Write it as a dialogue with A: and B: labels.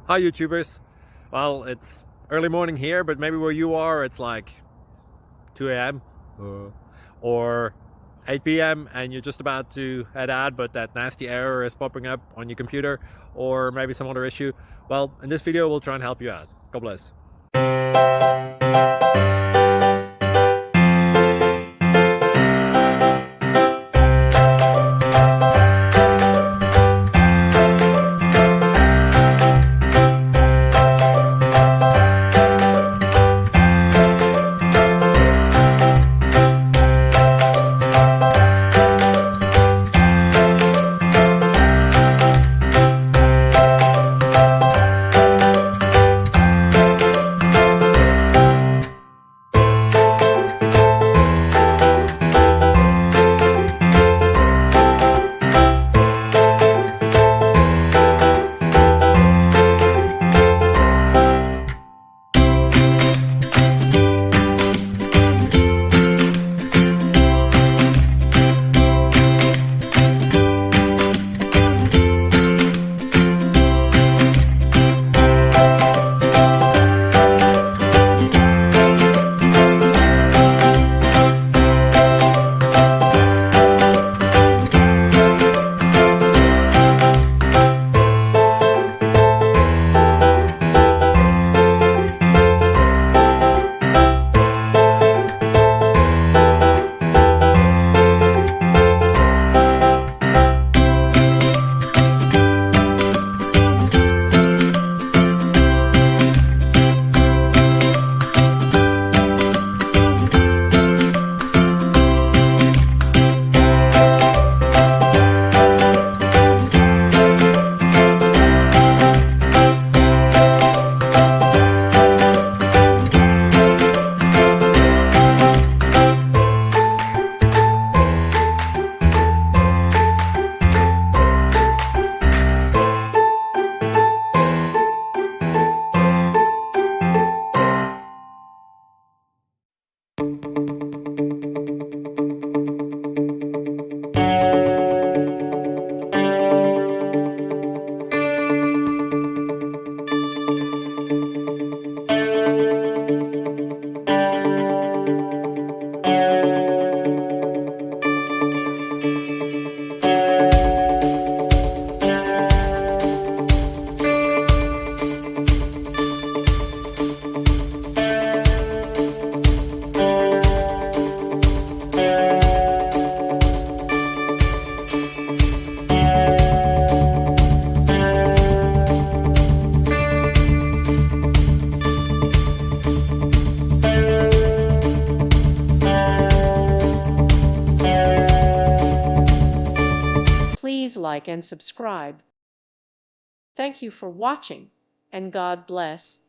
A: Hi YouTubers. Well, it's early morning here, but maybe where you are it's like 2 a.m. or 8 p.m. and you're just about to head out, but that nasty error is popping up on your computer, or maybe some other issue. Well, in this video we'll try and help you out. God bless.
B: Please like and subscribe. Thank you for watching, and God bless.